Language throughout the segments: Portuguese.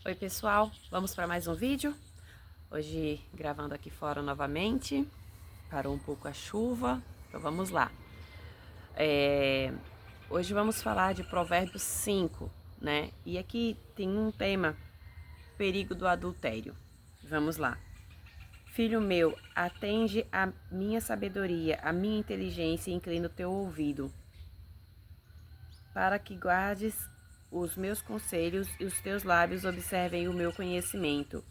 Oi pessoal, vamos para mais um vídeo. Hoje gravando aqui fora novamente. Parou um pouco a chuva, então vamos lá. Hoje vamos falar de Provérbios 5, né? E aqui tem um tema, perigo do adultério. Vamos lá. Filho meu, atende a minha sabedoria, a minha inteligência e inclina o teu ouvido, para que guardes os meus conselhos e os teus lábios observem o meu conhecimento.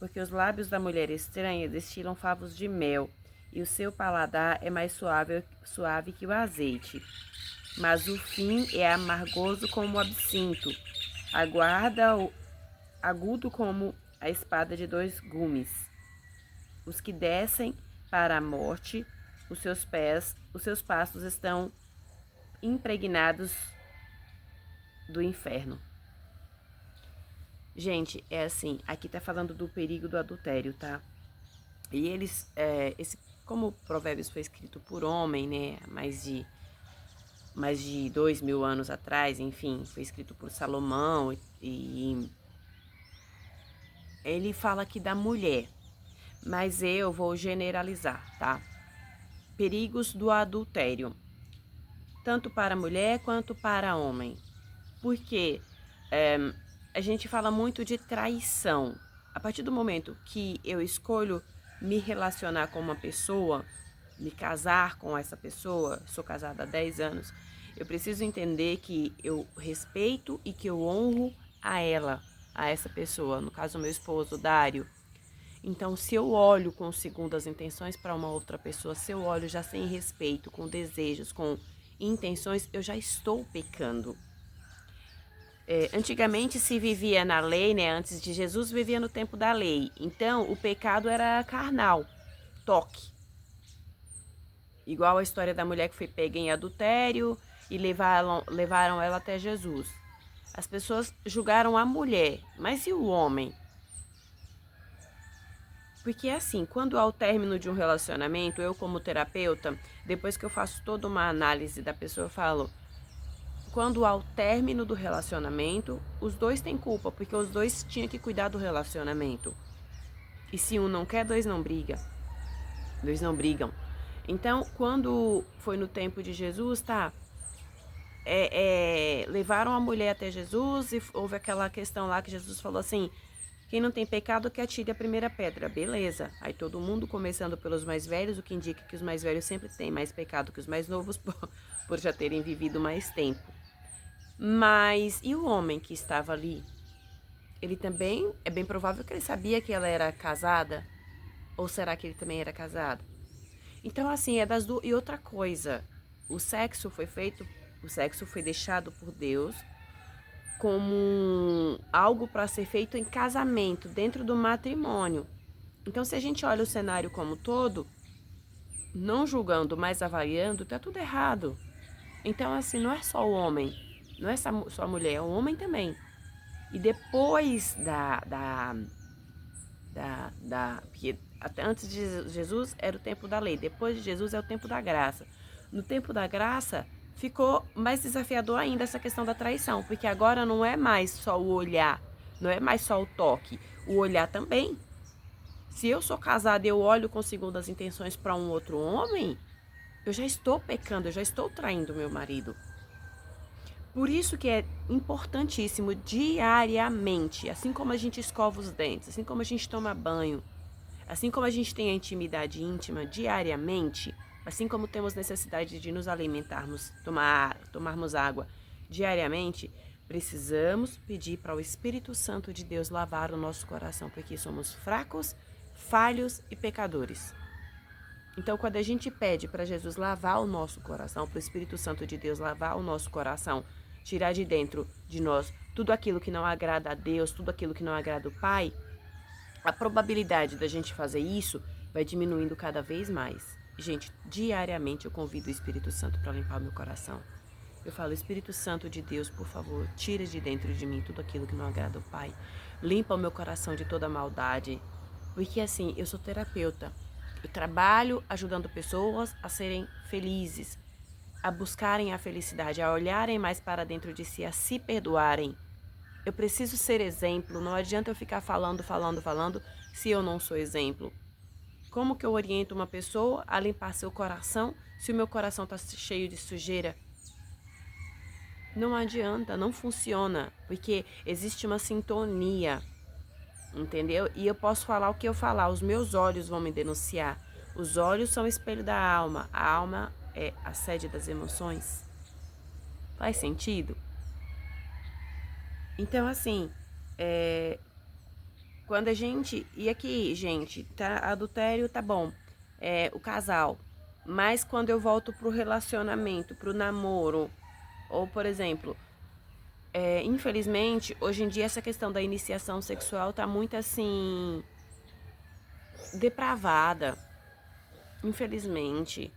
Porque os lábios da mulher estranha destilam favos de mel, e o seu paladar é mais suave que o azeite. Mas o fim é amargoso como o absinto, agudo como a espada de dois gumes. Os que descem para a morte, os seus passos estão impregnados do inferno. Gente, é assim, aqui tá falando do perigo do adultério, tá? E como o Provérbios foi escrito por homem, né, mais de 2.000 anos atrás, enfim, foi escrito por Salomão e ele fala aqui da mulher, mas eu vou generalizar, tá? Perigos do adultério, tanto para mulher quanto para homem, porque a gente fala muito de traição. A partir do momento que eu escolho me relacionar com uma pessoa, me casar com essa pessoa, sou casada há 10 anos, eu preciso entender que eu respeito e que eu honro a ela, a essa pessoa, no caso meu esposo, Dário. Então, se eu olho com segundas intenções para uma outra pessoa, se eu olho já sem respeito, com desejos, com intenções, eu já estou pecando. Antigamente se vivia na lei, né? Antes de Jesus vivia no tempo da lei. Então o pecado era carnal, toque. Igual a história da mulher que foi pega em adultério e levaram ela até Jesus. As pessoas julgaram a mulher, mas e o homem? Porque assim, quando ao término de um relacionamento, eu como terapeuta, depois que eu faço toda uma análise da pessoa, eu falo, quando ao término do relacionamento, os dois têm culpa, porque os dois tinham que cuidar do relacionamento. E se um não quer, dois não brigam. Dois não brigam. Então, quando foi no tempo de Jesus, tá? Levaram a mulher até Jesus e houve aquela questão lá que Jesus falou assim: quem não tem pecado que atire a primeira pedra. Beleza. Aí todo mundo começando pelos mais velhos, o que indica que os mais velhos sempre têm mais pecado que os mais novos por já terem vivido mais tempo. Mas e o homem que estava ali? Ele também, é bem provável que ele sabia que ela era casada? Ou será que ele também era casado? Então, assim, é das duas. E outra coisa, o sexo foi deixado por Deus como algo para ser feito em casamento, dentro do matrimônio. Então, se a gente olha o cenário como todo, não julgando, mas avaliando, tá tudo errado. Então, assim, não é só o homem, não é só a mulher, é o homem também. E depois porque até antes de Jesus era o tempo da lei, depois de Jesus é o tempo da graça. No tempo da graça ficou mais desafiador ainda essa questão da traição, porque agora não é mais só o olhar, não é mais só o toque, o olhar também. Se eu sou casada e eu olho com segundas intenções para um outro homem, eu já estou pecando, eu já estou traindo meu marido. Por isso que é importantíssimo diariamente, assim como a gente escova os dentes, assim como a gente toma banho, assim como a gente tem a intimidade íntima diariamente, assim como temos necessidade de nos alimentarmos, tomarmos água diariamente, precisamos pedir para o Espírito Santo de Deus lavar o nosso coração, porque somos fracos, falhos e pecadores. Então, quando a gente pede para Jesus lavar o nosso coração, para o Espírito Santo de Deus lavar o nosso coração, tirar de dentro de nós tudo aquilo que não agrada a Deus, tudo aquilo que não agrada o Pai, a probabilidade da gente fazer isso vai diminuindo cada vez mais. Gente, diariamente eu convido o Espírito Santo para limpar o meu coração. Eu falo, Espírito Santo de Deus, por favor, tira de dentro de mim tudo aquilo que não agrada ao Pai. Limpa o meu coração de toda maldade. Porque assim, eu sou terapeuta. Eu trabalho ajudando pessoas a serem felizes, a buscarem a felicidade, a olharem mais para dentro de si, a se perdoarem. Eu preciso ser exemplo. Não adianta eu ficar falando se eu não sou exemplo. Como que eu oriento uma pessoa a limpar seu coração se o meu coração está cheio de sujeira? Não adianta, não funciona, porque existe uma sintonia, entendeu? E eu posso falar o que eu falar, os meus olhos vão me denunciar. Os olhos são o espelho da alma, a alma é a sede das emoções. Faz sentido? Então, assim, quando a gente. E aqui, gente, tá? Adultério tá bom. O casal. Mas quando eu volto pro relacionamento, pro namoro, ou por exemplo, infelizmente, hoje em dia essa questão da iniciação sexual tá muito assim. Depravada. Infelizmente.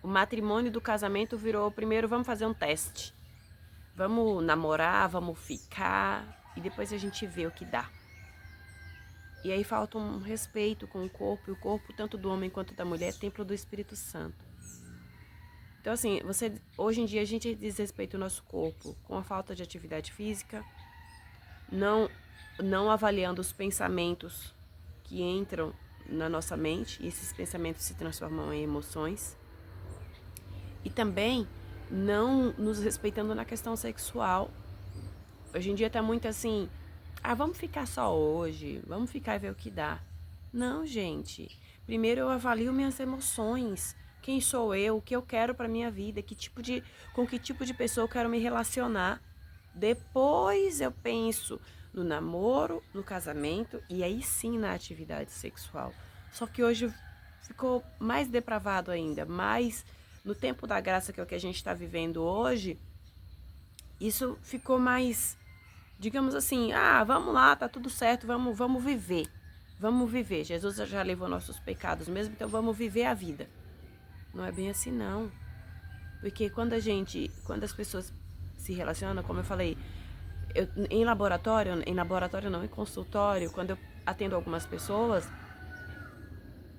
O matrimônio do casamento virou primeiro, vamos fazer um teste. Vamos namorar, vamos ficar e depois a gente vê o que dá. E aí falta um respeito com o corpo, e o corpo, tanto do homem quanto da mulher, é templo do Espírito Santo. Então, assim, hoje em dia a gente desrespeita o nosso corpo com a falta de atividade física, não avaliando os pensamentos que entram na nossa mente, e esses pensamentos se transformam em emoções. E também não nos respeitando na questão sexual. Hoje em dia tá muito assim, vamos ficar só hoje, vamos ficar e ver o que dá. Não, gente. Primeiro eu avalio minhas emoções. Quem sou eu? O que eu quero para minha vida? Com que tipo de pessoa eu quero me relacionar? Depois eu penso no namoro, no casamento e aí sim na atividade sexual. Só que hoje ficou mais depravado ainda, mais no tempo da graça, que é o que a gente está vivendo hoje. Isso ficou mais, digamos assim, vamos lá, tá tudo certo, vamos viver. Vamos viver. Jesus já levou nossos pecados mesmo, então vamos viver a vida. Não é bem assim, não. Porque quando as pessoas se relacionam, como eu falei, em laboratório não, em consultório, quando eu atendo algumas pessoas,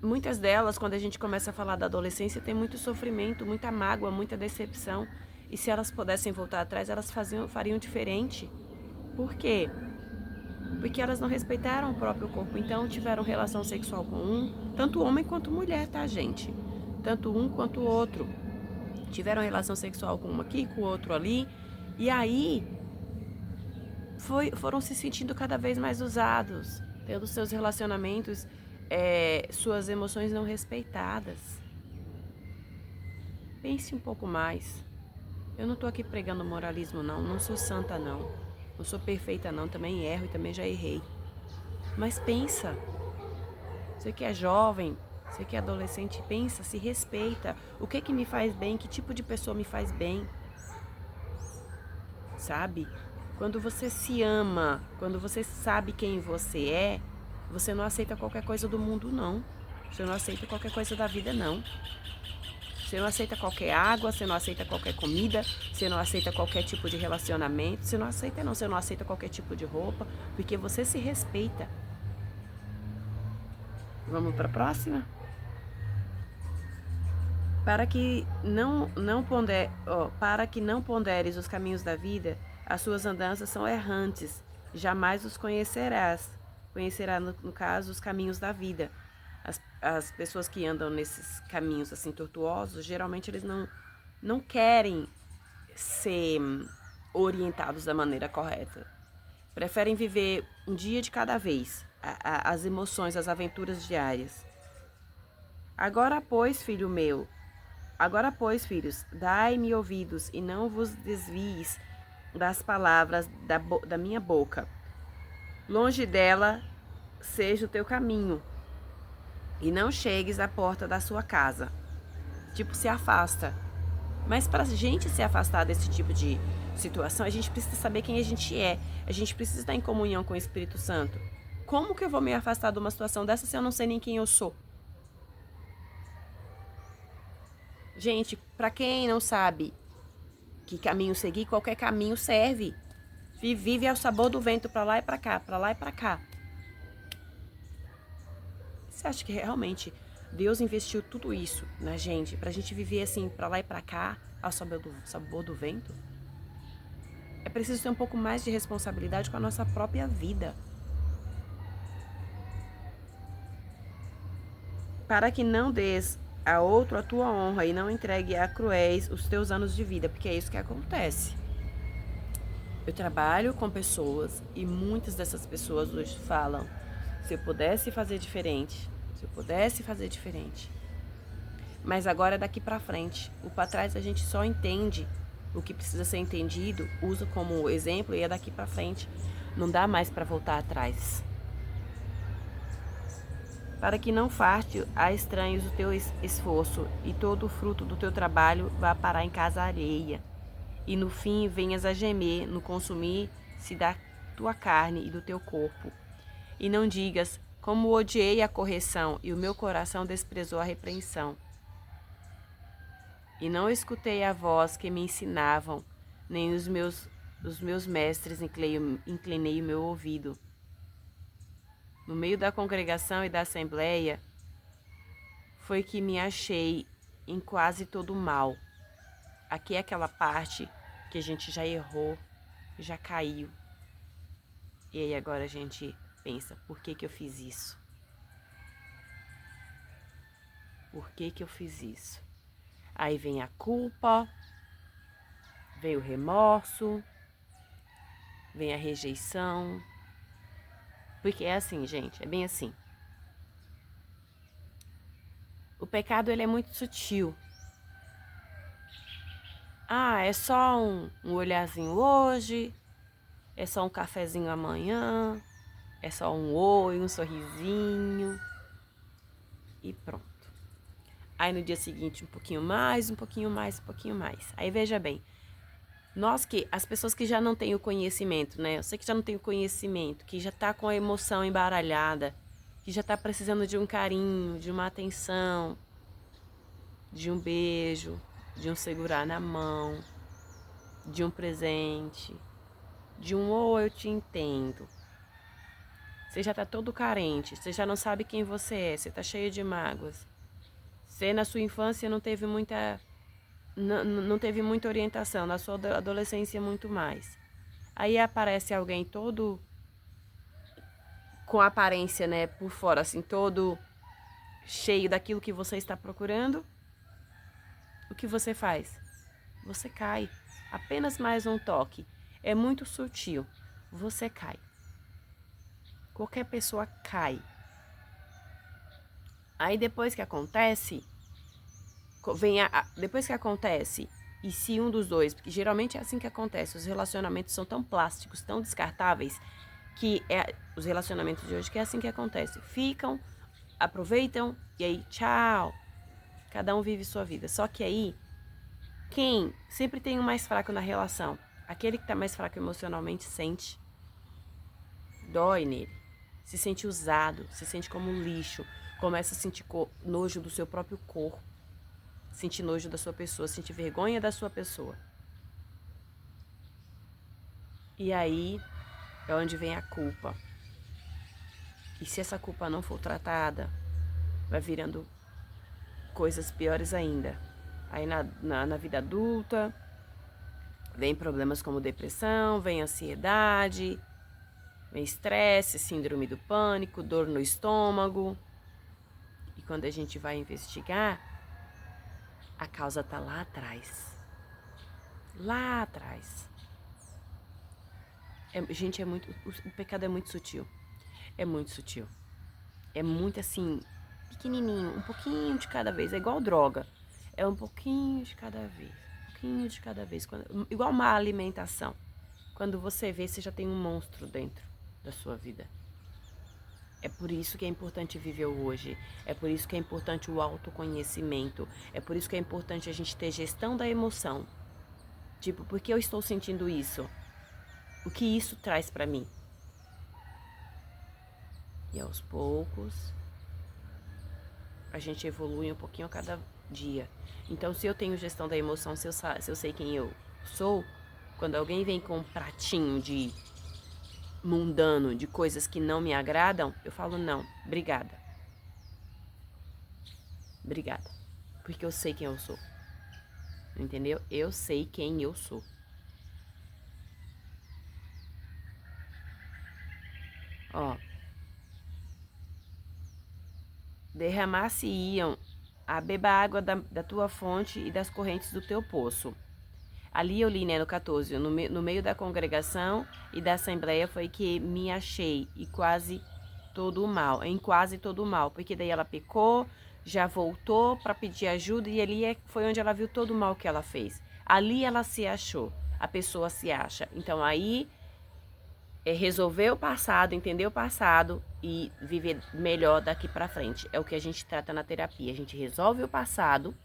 muitas delas, quando a gente começa a falar da adolescência, tem muito sofrimento, muita mágoa, muita decepção. E se elas pudessem voltar atrás, elas fariam diferente. Por quê? Porque elas não respeitaram o próprio corpo, então tiveram relação sexual com tanto homem quanto mulher, tá, gente? Tanto um quanto o outro. Tiveram relação sexual com um aqui, com o outro ali, e aí foram se sentindo cada vez mais usados, tendo seus relacionamentos, suas emoções não respeitadas. Pense um pouco mais. Eu não tô aqui pregando moralismo, não sou santa, não sou perfeita, não, também erro e também já errei. Mas pensa, você que é jovem, você que é adolescente, pensa, se respeita. O que me faz bem? Que tipo de pessoa me faz bem? Sabe? Quando você se ama, quando você sabe quem você é, você não aceita qualquer coisa do mundo, não. Você não aceita qualquer coisa da vida, não. Você não aceita qualquer água, você não aceita qualquer comida, você não aceita qualquer tipo de relacionamento, você não aceita, não. Você não aceita qualquer tipo de roupa, porque você se respeita. Vamos para a próxima? Para que não ponderes os caminhos da vida, as suas andanças são errantes, jamais os conhecerás. Conhecerá, no caso, os caminhos da vida. As pessoas que andam nesses caminhos assim tortuosos, geralmente eles não querem ser orientados da maneira correta. Preferem viver um dia de cada vez, as emoções, as aventuras diárias. Agora, pois, filhos, dai-me ouvidos e não vos desvies das palavras da minha boca. Longe dela seja o teu caminho e não chegues à porta da sua casa. Tipo, se afasta. Mas para a gente se afastar desse tipo de situação, a gente precisa saber quem a gente é. A gente precisa estar em comunhão com o Espírito Santo. Como que eu vou me afastar de uma situação dessa se eu não sei nem quem eu sou? Gente, para quem não sabe que caminho seguir, qualquer caminho serve. Vive ao sabor do vento, para lá e para cá, para lá e para cá. Você acha que realmente Deus investiu tudo isso na gente, pra gente viver assim, para lá e para cá, ao sabor do vento? É preciso ter um pouco mais de responsabilidade com a nossa própria vida. Para que não des a outro a tua honra e não entregue a cruéis os teus anos de vida, porque é isso que acontece. Eu trabalho com pessoas e muitas dessas pessoas hoje falam: se eu pudesse fazer diferente, se eu pudesse fazer diferente. Mas agora é daqui para frente. O para trás a gente só entende o que precisa ser entendido, usa como exemplo e é daqui para frente. Não dá mais para voltar atrás. Para que não falte a estranhos o teu esforço e todo o fruto do teu trabalho vá parar em casa alheia. E no fim venhas a gemer no consumir-se da tua carne e do teu corpo. E não digas, como odiei a correção e o meu coração desprezou a repreensão. E não escutei a voz que me ensinavam, nem os meus mestres inclinei o meu ouvido. No meio da congregação e da assembleia, foi que me achei em quase todo o mal. Aqui é aquela parte que a gente já errou, já caiu. E aí agora a gente pensa, por que que eu fiz isso? Por que que eu fiz isso? Aí vem a culpa, vem o remorso, vem a rejeição. Porque é assim, gente, é bem assim. O pecado, ele é muito sutil. Ah, é só um olharzinho hoje, é só um cafezinho amanhã, é só um oi, um sorrisinho e pronto. Aí no dia seguinte um pouquinho mais, um pouquinho mais, um pouquinho mais. Aí veja bem, as pessoas que já não têm o conhecimento, né? Eu sei que já não tem o conhecimento, que já tá com a emoção embaralhada, que já tá precisando de um carinho, de uma atenção, de um beijo, de um segurar na mão, de um presente, de um eu te entendo. Você já tá todo carente, você já não sabe quem você é, você tá cheio de mágoas. Você na sua infância não teve não teve muita orientação, na sua adolescência muito mais. Aí aparece alguém todo com a aparência, né, por fora, assim, todo cheio daquilo que você está procurando. O que você faz? Você cai. Apenas mais um toque. É muito sutil. Você cai. Qualquer pessoa cai. Aí depois que acontece, depois que acontece, e se um dos dois, porque geralmente é assim que acontece, os relacionamentos são tão plásticos, tão descartáveis, que é os relacionamentos de hoje que é assim que acontece. Ficam, aproveitam e aí tchau. Cada um vive sua vida. Só que aí, quem sempre tem o mais fraco na relação? Aquele que tá mais fraco emocionalmente sente. Dói nele. Se sente usado, se sente como lixo. Começa a sentir nojo do seu próprio corpo. Sentir nojo da sua pessoa, sentir vergonha da sua pessoa. E aí é onde vem a culpa. E se essa culpa não for tratada, vai virando coisas piores ainda. Aí na vida adulta, vem problemas como depressão, vem ansiedade, vem estresse, síndrome do pânico, dor no estômago. E quando a gente vai investigar, a causa tá lá atrás. Lá atrás. Gente, o pecado é muito sutil. É muito sutil. É muito assim, pequenininho, um pouquinho de cada vez. É igual droga. É um pouquinho de cada vez. Um pouquinho de cada vez. Igual uma alimentação. Quando você vê, você já tem um monstro dentro da sua vida. É por isso que é importante viver o hoje. É por isso que é importante o autoconhecimento. É por isso que é importante a gente ter gestão da emoção. Tipo, por que eu estou sentindo isso? O que isso traz pra mim? E aos poucos, a gente evolui um pouquinho a cada dia. Então, se eu tenho gestão da emoção, se eu sei quem eu sou, quando alguém vem com um pratinho de mundano, de coisas que não me agradam, eu falo não, obrigada. Obrigada. Porque eu sei quem eu sou. Entendeu? Eu sei quem eu sou. Ó, derramar-se-iam a beba água da tua fonte e das correntes do teu poço. Ali eu li, né, no 14, no meio da congregação e da assembleia foi que me achei em quase todo o mal, porque daí ela pecou, já voltou para pedir ajuda e ali foi onde ela viu todo o mal que ela fez. Ali ela se achou, a pessoa se acha. Então aí resolver o passado, entender o passado e viver melhor daqui para frente. É o que a gente trata na terapia. A gente resolve o passado,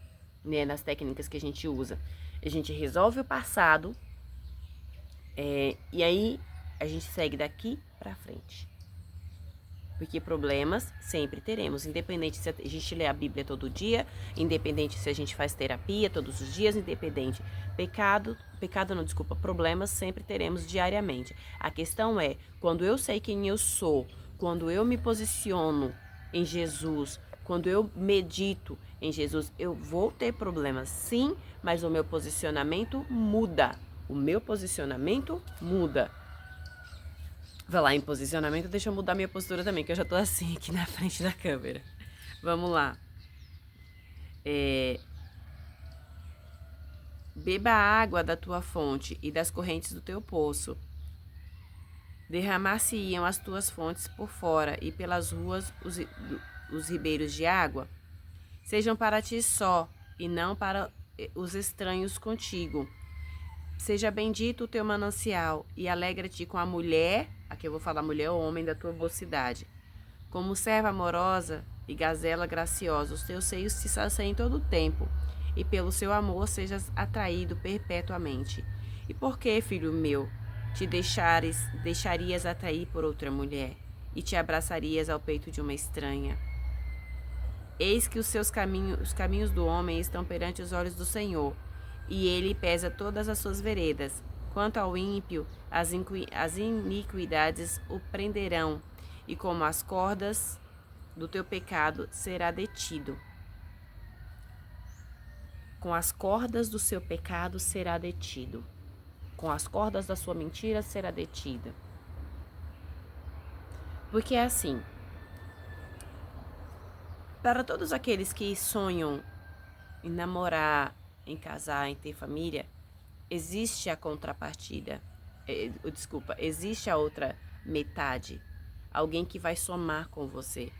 né, nas técnicas que a gente usa. A gente resolve o passado e aí a gente segue daqui para frente. Porque problemas sempre teremos, independente se a gente lê a Bíblia todo dia, independente se a gente faz terapia todos os dias, independente. Problemas sempre teremos diariamente. A questão é, quando eu sei quem eu sou, quando eu me posiciono em Jesus, quando eu medito em Jesus, eu vou ter problemas sim, mas o meu posicionamento muda. O meu posicionamento muda. Vai lá em posicionamento, deixa eu mudar minha postura também, que eu já tô assim aqui na frente da câmera. Vamos lá. Beba a água da tua fonte e das correntes do teu poço. Derramar-se-iam as tuas fontes por fora e pelas ruas os ribeiros de água. Sejam para ti só e não para os estranhos contigo. Seja bendito o teu manancial e alegra-te com a mulher, aqui eu vou falar mulher ou homem da tua mocidade. Como serva amorosa e gazela graciosa, os teus seios se saciem todo o tempo, e pelo seu amor sejas atraído perpetuamente. E por que, filho meu, te deixarias atrair por outra mulher, e te abraçarias ao peito de uma estranha? Eis que os caminhos do homem estão perante os olhos do Senhor, e ele pesa todas as suas veredas. Quanto ao ímpio, as iniquidades o prenderão, e como as cordas do teu pecado será detido. Com as cordas do seu pecado será detido. Com as cordas da sua mentira será detida. Porque é assim, para todos aqueles que sonham em namorar, em casar, em ter família, existe a contrapartida. Existe a outra metade. Alguém que vai somar com você.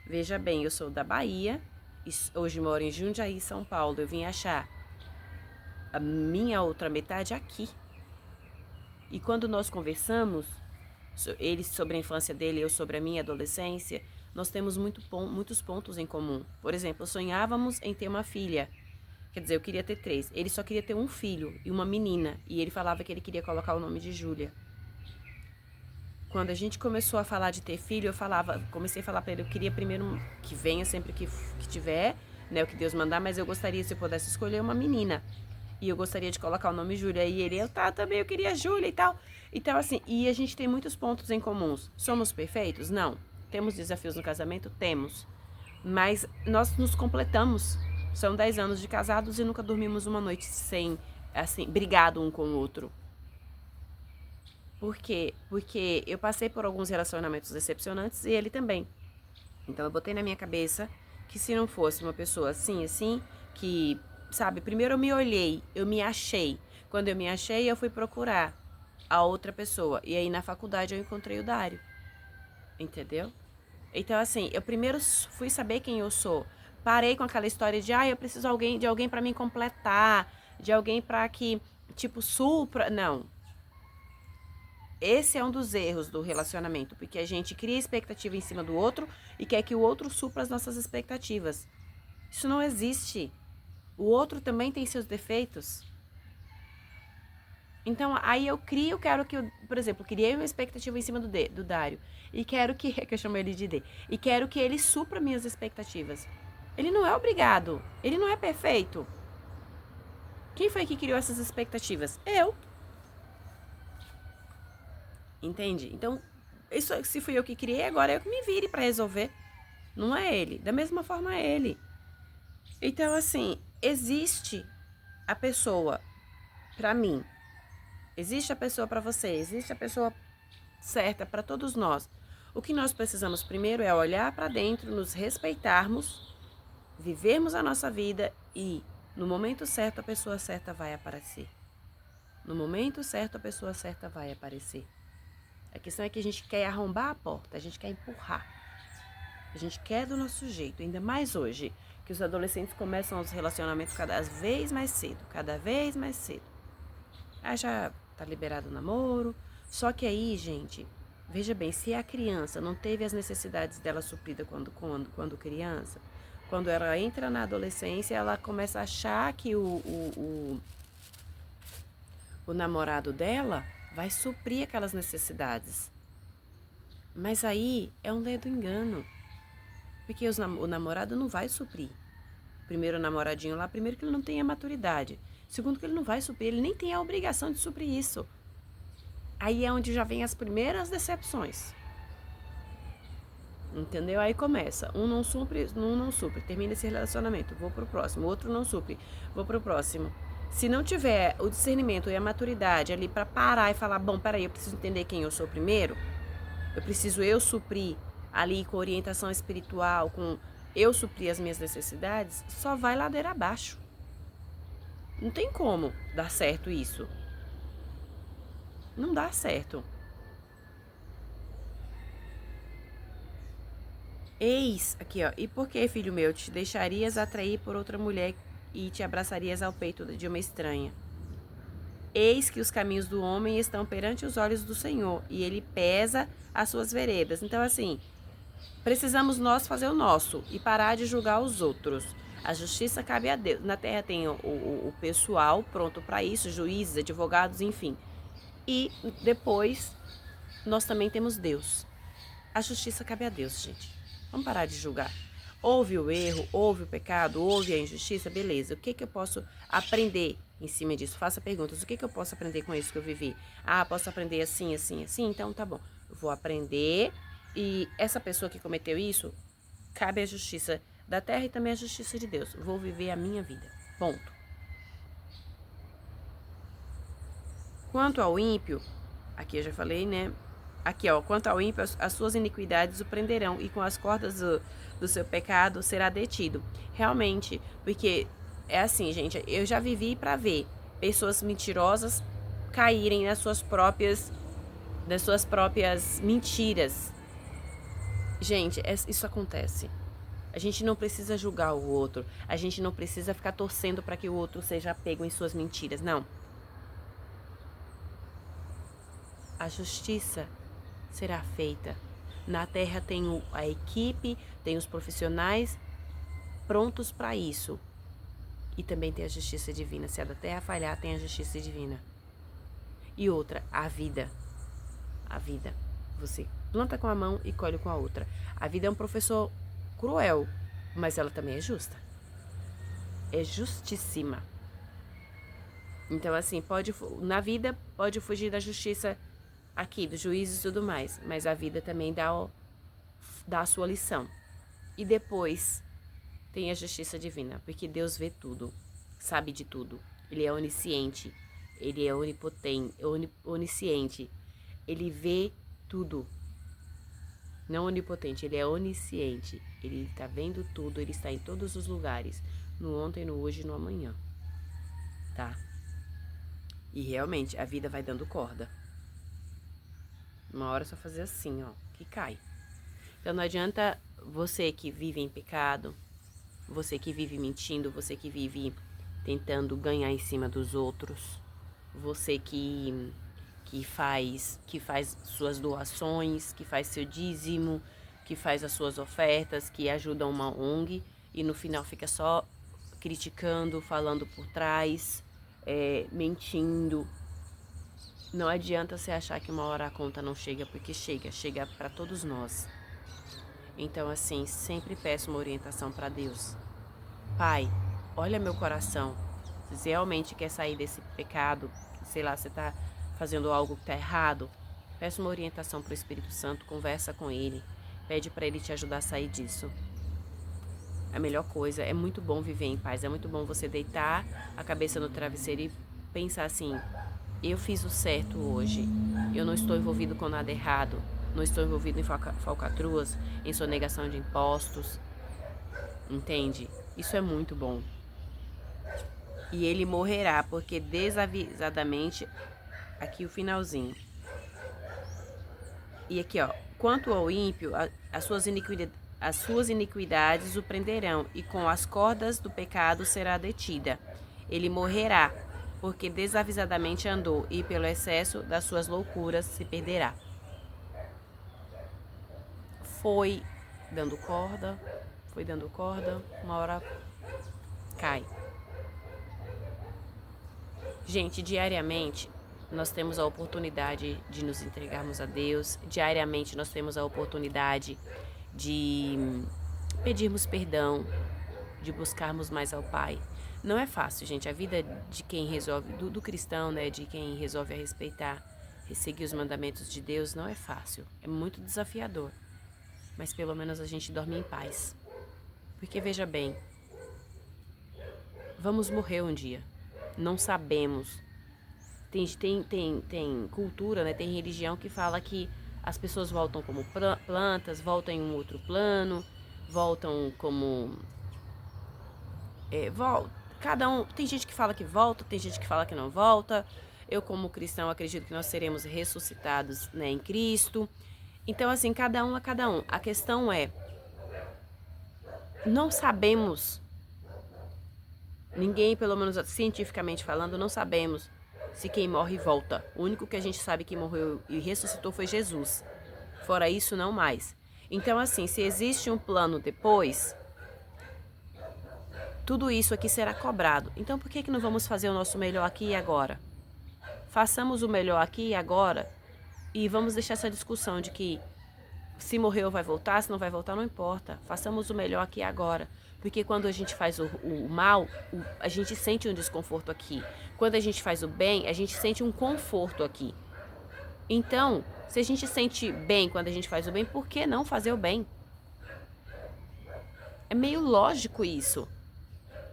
Veja bem, eu sou da Bahia, e hoje moro em Jundiaí, São Paulo. Eu vim achar a minha outra metade aqui. E quando nós conversamos, ele sobre a infância dele, eu sobre a minha adolescência, nós temos muitos pontos em comum. Por exemplo, sonhávamos em ter uma filha. Quer dizer, eu queria ter 3. Ele só queria ter um filho e uma menina. E ele falava que ele queria colocar o nome de Júlia. Quando a gente começou a falar de ter filho, comecei a falar para ele, eu queria primeiro que venha sempre que tiver, né, o que Deus mandar, mas eu gostaria, se eu pudesse escolher, uma menina. E eu gostaria de colocar o nome Júlia. E ele, também, eu queria Júlia e tal. Então, assim, e a gente tem muitos pontos em comuns. Somos perfeitos? Não. Temos desafios no casamento? Temos. Mas nós nos completamos. São 10 anos de casados e nunca dormimos uma noite sem, assim, brigado um com o outro. Por quê? Porque eu passei por alguns relacionamentos decepcionantes e ele também. Então eu botei na minha cabeça que se não fosse uma pessoa assim, que, sabe, primeiro eu me olhei, eu me achei. Quando eu me achei, eu fui procurar a outra pessoa. E aí na faculdade eu encontrei o Dário. Entendeu? Então, assim, eu primeiro fui saber quem eu sou. Parei com aquela história de, eu preciso de alguém pra me completar, de alguém pra que, tipo, supra. Não. Esse é um dos erros do relacionamento, porque a gente cria expectativa em cima do outro e quer que o outro supra as nossas expectativas. Isso não existe. O outro também tem seus defeitos. Então, aí eu quero que, por exemplo, criei uma expectativa em cima do Dário. E quero que eu chamo ele de D. E quero que ele supra minhas expectativas. Ele não é obrigado. Ele não é perfeito. Quem foi que criou essas expectativas? Eu. Entende? Então, isso, se fui eu que criei, agora eu que me vire pra resolver. Não é ele. Da mesma forma é ele. Então, assim, existe a pessoa pra mim. Existe a pessoa pra você. Existe a pessoa certa pra todos nós. O que nós precisamos primeiro é olhar para dentro, nos respeitarmos, vivermos a nossa vida e no momento certo a pessoa certa vai aparecer. No momento certo a pessoa certa vai aparecer. A questão é que a gente quer arrombar a porta, a gente quer empurrar. A gente quer do nosso jeito, ainda mais hoje, que os adolescentes começam os relacionamentos cada vez mais cedo, cada vez mais cedo. Aí já tá liberado o namoro, só que aí, gente, veja bem, se a criança não teve as necessidades dela supridas quando criança, quando ela entra na adolescência, ela começa a achar que o namorado dela vai suprir aquelas necessidades. Mas aí é um ledo engano. Porque o namorado não vai suprir. Primeiro o namoradinho lá, primeiro que ele não tem a maturidade. Segundo que ele não vai suprir, ele nem tem a obrigação de suprir isso. Aí é onde já vem as primeiras decepções. Entendeu? Aí começa. Um não supre, termina esse relacionamento, vou pro próximo. O outro não supre, vou pro próximo. Se não tiver o discernimento e a maturidade ali para parar e falar, bom, peraí, eu preciso entender quem eu sou primeiro. Eu preciso suprir ali com orientação espiritual, com eu suprir as minhas necessidades, só vai ladeira abaixo. Não tem como dar certo isso. Não dá certo. Eis, aqui ó, e por que, filho meu, te deixarias atrair por outra mulher e te abraçarias ao peito de uma estranha? Eis que os caminhos do homem estão perante os olhos do Senhor, e ele pesa as suas veredas. Então, assim, precisamos nós fazer o nosso e parar de julgar os outros. A justiça cabe a Deus. Na terra tem o pessoal pronto para isso, juízes, advogados, enfim. E depois nós também temos Deus. A justiça cabe a Deus, gente. Vamos parar de julgar. Houve o erro, houve o pecado, houve a injustiça, beleza. O que eu posso aprender em cima disso? Faça perguntas. O que eu posso aprender com isso que eu vivi? Ah, posso aprender assim, assim, assim? Então tá bom. Eu vou aprender. E essa pessoa que cometeu isso, cabe a justiça da terra e também a justiça de Deus. Vou viver a minha vida. Ponto. Quanto ao ímpio, aqui eu já falei, né? Aqui, ó. Quanto ao ímpio, as suas iniquidades o prenderão e com as cordas do seu pecado será detido. Realmente, porque é assim, gente. Eu já vivi para ver pessoas mentirosas caírem nas suas próprias mentiras. Gente, isso acontece. A gente não precisa julgar o outro. A gente não precisa ficar torcendo para que o outro seja pego em suas mentiras. Não. A justiça será feita. Na terra tem a equipe, tem os profissionais prontos para isso. E também tem a justiça divina. Se a da terra falhar, tem a justiça divina. E outra, a vida. A vida. Você planta com a mão e colhe com a outra. A vida é um professor cruel, mas ela também é justa. É justíssima. Então, assim, na vida pode fugir da justiça aqui, dos juízes e tudo mais, mas a vida também dá a sua lição. E depois tem a justiça divina, porque Deus vê tudo, sabe de tudo. Ele é onisciente, ele é onipotente, onisciente. Ele vê tudo. Não onipotente, ele é onisciente. Ele está vendo tudo, ele está em todos os lugares. No ontem, no hoje e no amanhã. Tá? E realmente, a vida vai dando corda. Uma hora é só fazer assim, ó, que cai. Então não adianta você que vive em pecado, você que vive mentindo, você que vive tentando ganhar em cima dos outros, você que faz suas doações, que faz seu dízimo, que faz as suas ofertas, que ajuda uma ONG e no final fica só criticando, falando por trás, mentindo. Não adianta você achar que uma hora a conta não chega, porque chega para todos nós. Então, assim, sempre peço uma orientação para Deus. Pai, olha meu coração. Se você realmente quer sair desse pecado, sei lá, você está fazendo algo que está errado, peça uma orientação para o Espírito Santo, conversa com Ele, pede para Ele te ajudar a sair disso. A melhor coisa, é muito bom viver em paz, é muito bom você deitar a cabeça no travesseiro e pensar assim, eu fiz o certo hoje, eu não estou envolvido com nada errado, não estou envolvido em falcatruas, em sonegação de impostos, entende? Isso é muito bom. E ele morrerá, porque desavisadamente, aqui o finalzinho. E aqui, ó, quanto ao ímpio, as suas iniquidades o prenderão, e com as cordas do pecado será detida. Ele morrerá, porque desavisadamente andou, e pelo excesso das suas loucuras se perderá. Foi dando corda, uma hora cai. Gente, diariamente nós temos a oportunidade de nos entregarmos a Deus, diariamente nós temos a oportunidade de pedirmos perdão, de buscarmos mais ao Pai. Não é fácil, gente, a vida de quem resolve, do cristão, né, de quem resolve a respeitar, seguir os mandamentos de Deus, não é fácil, é muito desafiador, mas pelo menos a gente dorme em paz, porque veja bem, vamos morrer um dia, não sabemos. Tem cultura, né? Tem religião que fala que as pessoas voltam como plantas, voltam em um outro plano, voltam como... cada um... Tem gente que fala que volta, tem gente que fala que não volta. Eu, como cristão, acredito que nós seremos ressuscitados, né, em Cristo. Então, assim, cada um é cada um. A questão é, não sabemos, ninguém, pelo menos cientificamente falando, não sabemos se quem morre volta. O único que a gente sabe que morreu e ressuscitou foi Jesus. Fora isso, não mais. Então, assim, se existe um plano depois, tudo isso aqui será cobrado. Então, por que não vamos fazer o nosso melhor aqui e agora? Façamos o melhor aqui e agora e vamos deixar essa discussão de que se morreu vai voltar, se não vai voltar, não importa. Façamos o melhor aqui e agora. Porque quando a gente faz o mal, a gente sente um desconforto aqui. Quando a gente faz o bem, a gente sente um conforto aqui. Então, se a gente sente bem quando a gente faz o bem, por que não fazer o bem? É meio lógico isso,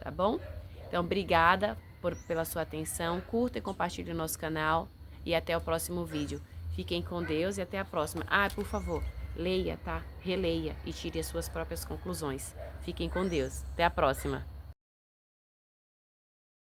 tá bom? Então, obrigada pela sua atenção. Curta e compartilhe o nosso canal. E até o próximo vídeo. Fiquem com Deus e até a próxima. Ah, por favor, leia, tá? Releia e tire as suas próprias conclusões. Fiquem com Deus. Até a próxima.